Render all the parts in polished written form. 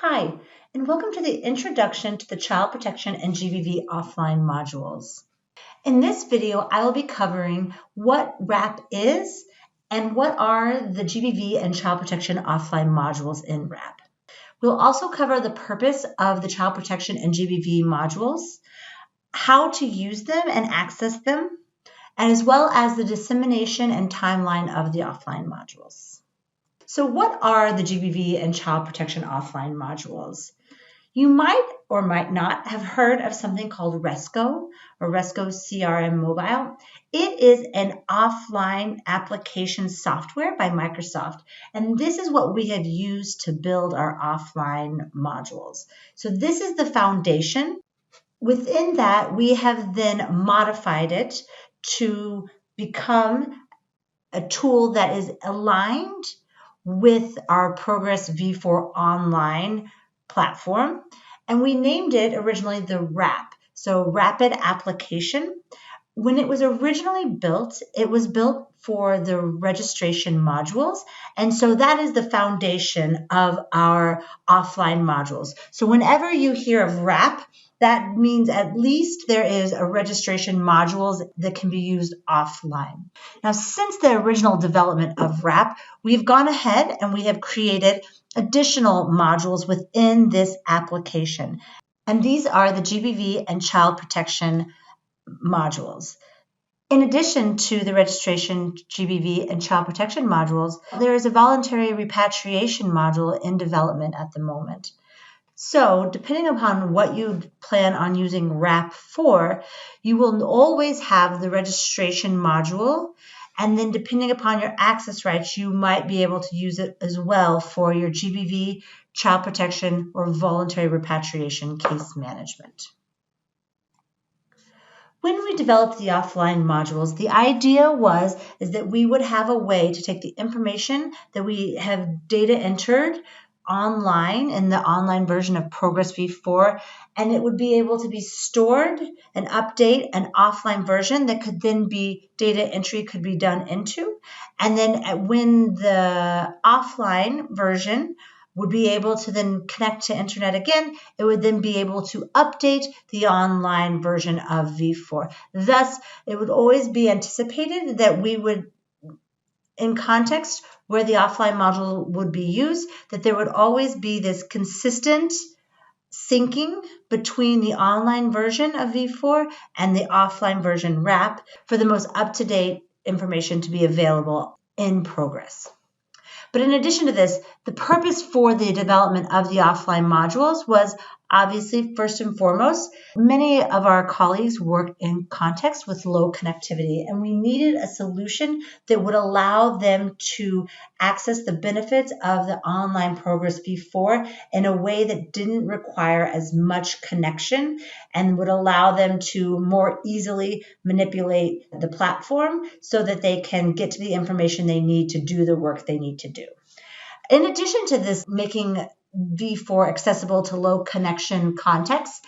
Hi, and welcome to the Introduction to the Child Protection and GBV offline modules. In this video, I will be covering what WRAP is and what are the GBV and Child Protection offline modules in WRAP. We'll also cover the purpose of the Child Protection and GBV modules, how to use them and access them, and as well as the dissemination and timeline of the offline modules. So what are the GBV and Child Protection offline modules? You might or might not have heard of something called RESCO or RESCO CRM Mobile. It is an offline application software by Microsoft, and this is what we have used to build our offline modules. So this is the foundation. Within that, we have then modified it to become a tool that is aligned with our Progress V4 online platform. And we named it originally the WRAP, so Rapid Application. When it was originally built, it was built for the registration modules. And so that is the foundation of our offline modules. So whenever you hear of WRAP, that means at least there is a registration modules that can be used offline. Now, since the original development of WRAP, we've gone ahead and we have created additional modules within this application. And these are the GBV and Child Protection modules. In addition to the registration GBV and Child Protection modules, there is a voluntary repatriation module in development at the moment. So depending upon what you plan on using WRAP for, you will always have the registration module, and then depending upon your access rights, you might be able to use it as well for your GBV, Child Protection, or voluntary repatriation case management. When we developed the offline modules, the idea is that we would have a way to take the information that we have data entered online in the online version of Progress V4, and it would be able to be stored and update an offline version that could then be data entry could be done into. And then when the offline version would be able to then connect to internet again, it would then be able to update the online version of V4. Thus, it would always be anticipated that we would, in context where the offline module would be used, that there would always be this consistent syncing between the online version of V4 and the offline version WRAP for the most up-to-date information to be available in progress. But in addition to this, the purpose for the development of the offline modules was obviously, first and foremost, many of our colleagues work in context with low connectivity, and we needed a solution that would allow them to access the benefits of the online Progress V4 in a way that didn't require as much connection and would allow them to more easily manipulate the platform so that they can get to the information they need to do the work they need to do. In addition to this making V4 accessible to low connection contexts,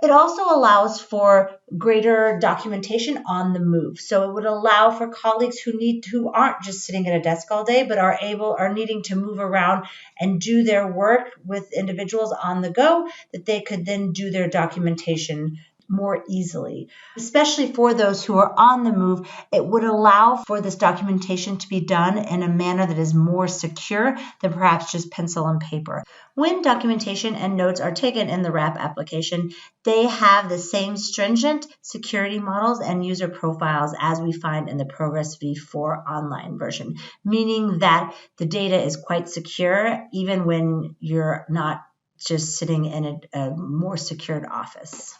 it also allows for greater documentation on the move. So it would allow for colleagues who aren't just sitting at a desk all day, but are needing to move around and do their work with individuals on the go, that they could then do their documentation more easily. Especially for those who are on the move, it would allow for this documentation to be done in a manner that is more secure than perhaps just pencil and paper. When documentation and notes are taken in the WRAP application, they have the same stringent security models and user profiles as we find in the Progress V4 online version, meaning that the data is quite secure even when you're not just sitting in a more secured office.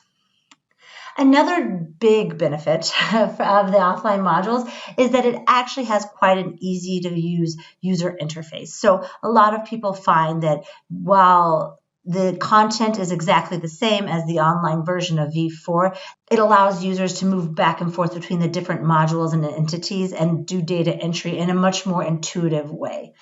Another big benefit of the offline modules is that it actually has quite an easy to use user interface. So a lot of people find that while the content is exactly the same as the online version of V4, it allows users to move back and forth between the different modules and entities and do data entry in a much more intuitive way.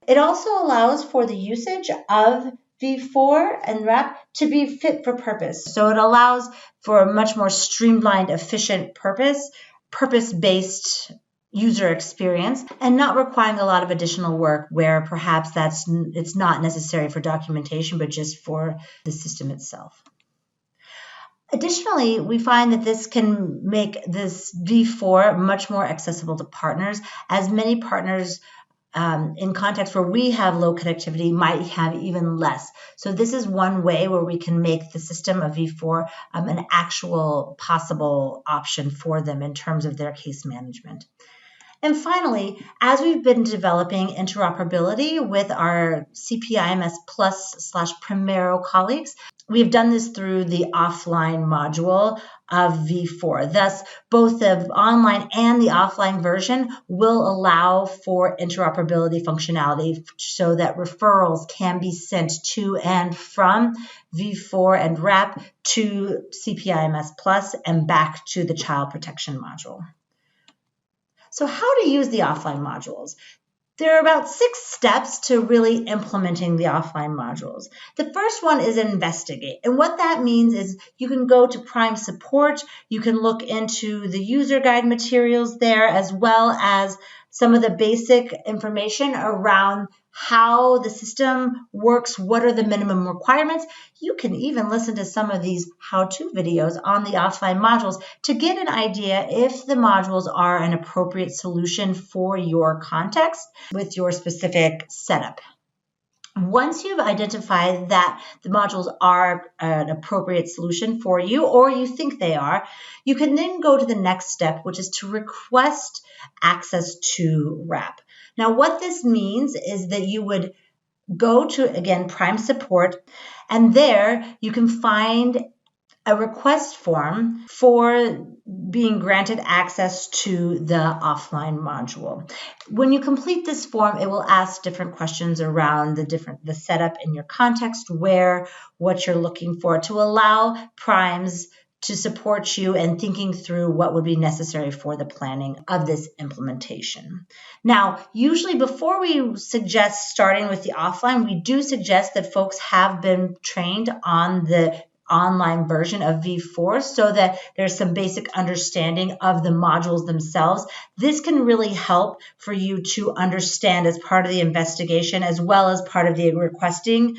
It also allows for the usage of V4 and WRAP to be fit for purpose. So it allows for a much more streamlined, efficient purpose-based user experience and not requiring a lot of additional work where perhaps it's not necessary for documentation, but just for the system itself. Additionally, we find that this can make this V4 much more accessible to partners, as many partners in contexts where we have low connectivity might have even less. So this is one way where we can make the system of V4 an actual possible option for them in terms of their case management. And finally, as we've been developing interoperability with our CPIMS Plus / Primero colleagues, we've done this through the offline module of V4. Thus, both the online and the offline version will allow for interoperability functionality so that referrals can be sent to and from V4 and WRAP to CPIMS Plus and back to the child protection module. So how to use the offline modules? There are about 6 steps to really implementing the offline modules. The first one is investigate. And what that means is you can go to Prime Support, you can look into the user guide materials there, as well as some of the basic information around how the system works, what are the minimum requirements. You can even listen to some of these how-to videos on the offline modules to get an idea if the modules are an appropriate solution for your context with your specific setup. Once you've identified that the modules are an appropriate solution for you, or you think they are, you can then go to the next step, which is to request access to WRAP. Now, what this means is that you would go to, again, Prime Support, and there you can find a request form for being granted access to the offline module. When you complete this form, it will ask different questions around the setup in your context, what you're looking for, to allow primes to support you in thinking through what would be necessary for the planning of this implementation. Now, usually before we suggest starting with the offline, we do suggest that folks have been trained on the online version of V4 so that there's some basic understanding of the modules themselves. This can really help for you to understand as part of the investigation, as well as part of the requesting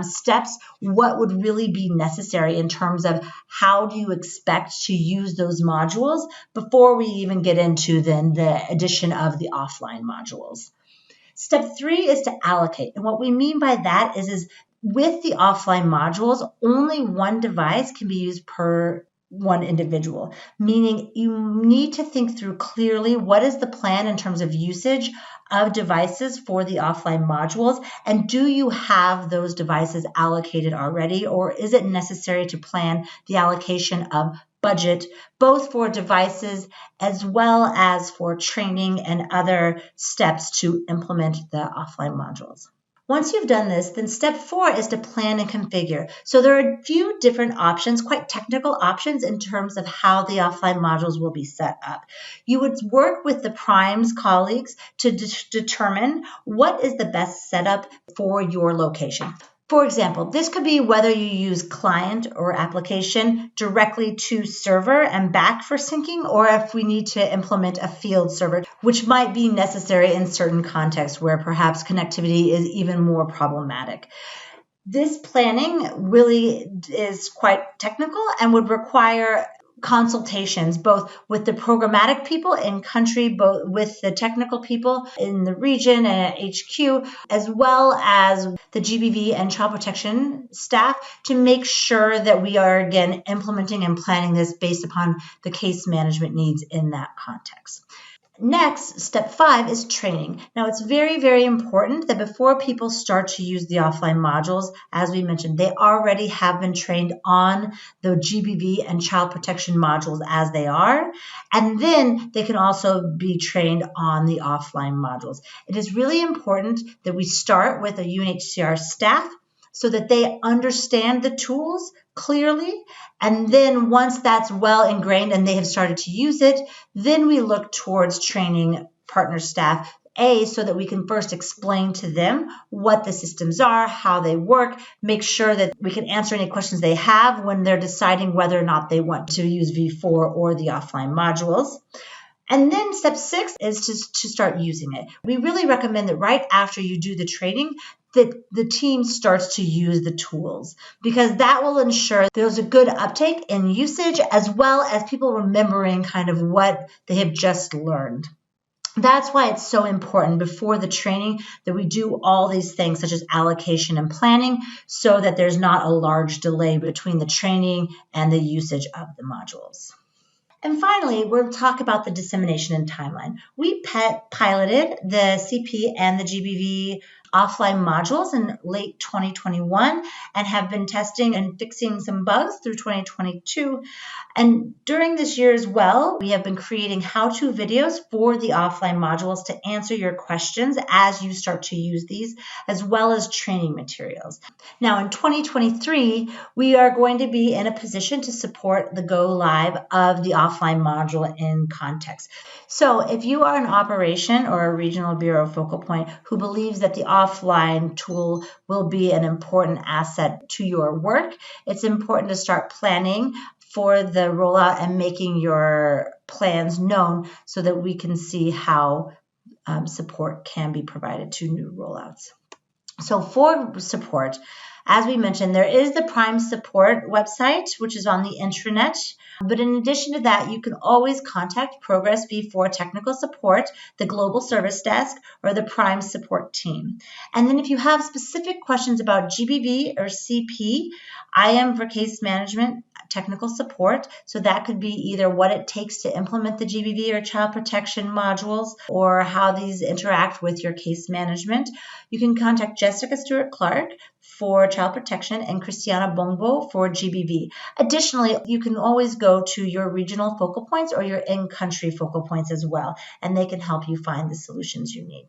steps, what would really be necessary in terms of how do you expect to use those modules before we even get into then the addition of the offline modules. Step 3 is to allocate. And what we mean by that is with the offline modules, only one device can be used per one individual, meaning you need to think through clearly what is the plan in terms of usage of devices for the offline modules, and do you have those devices allocated already, or is it necessary to plan the allocation of budget, both for devices as well as for training and other steps to implement the offline modules. Once you've done this, then step 4 is to plan and configure. So there are a few different options, quite technical options in terms of how the offline modules will be set up. You would work with the primes colleagues to determine what is the best setup for your location. For example, this could be whether you use client or application directly to server and back for syncing, or if we need to implement a field server, which might be necessary in certain contexts where perhaps connectivity is even more problematic. This planning really is quite technical and would require consultations both with the programmatic people in country, both with the technical people in the region and at HQ, as well as the GBV and child protection staff, to make sure that we are again implementing and planning this based upon the case management needs in that context. Next, step 5 is training. Now, it's very, very important that before people start to use the offline modules, as we mentioned, they already have been trained on the GBV and child protection modules as they are, and then they can also be trained on the offline modules. It is really important that we start with a UNHCR staff so that they understand the tools clearly, and then once that's well ingrained and they have started to use it, then we look towards training partner staff, so that we can first explain to them what the systems are, how they work, make sure that we can answer any questions they have when they're deciding whether or not they want to use V4 or the offline modules. And then step 6 is to start using it. We really recommend that right after you do the training, that the team starts to use the tools, because that will ensure there's a good uptake in usage, as well as people remembering kind of what they have just learned. That's why it's so important before the training that we do all these things such as allocation and planning, so that there's not a large delay between the training and the usage of the modules. And finally, we'll talk about the dissemination and timeline. We piloted the CP and the GBV offline modules in late 2021 and have been testing and fixing some bugs through 2022. And during this year as well, we have been creating how-to videos for the offline modules to answer your questions as you start to use these, as well as training materials. Now in 2023, we are going to be in a position to support the go live of the offline module in context. So if you are an operation or a regional bureau focal point who believes that the offline tool will be an important asset to your work, it's important to start planning for the rollout and making your plans known so that we can see how support can be provided to new rollouts. So for support, as we mentioned, there is the Prime Support website, which is on the intranet. But in addition to that, you can always contact Progress B for technical support, the Global Service Desk, or the Prime Support team. And then if you have specific questions about GBV or CP, I am for case management technical support. So that could be either what it takes to implement the GBV or child protection modules, or how these interact with your case management. You can contact Jessica Stewart-Clark for child protection and Christiana Bongbo for GBV. Additionally, you can always go to your regional focal points or your in-country focal points as well, and they can help you find the solutions you need.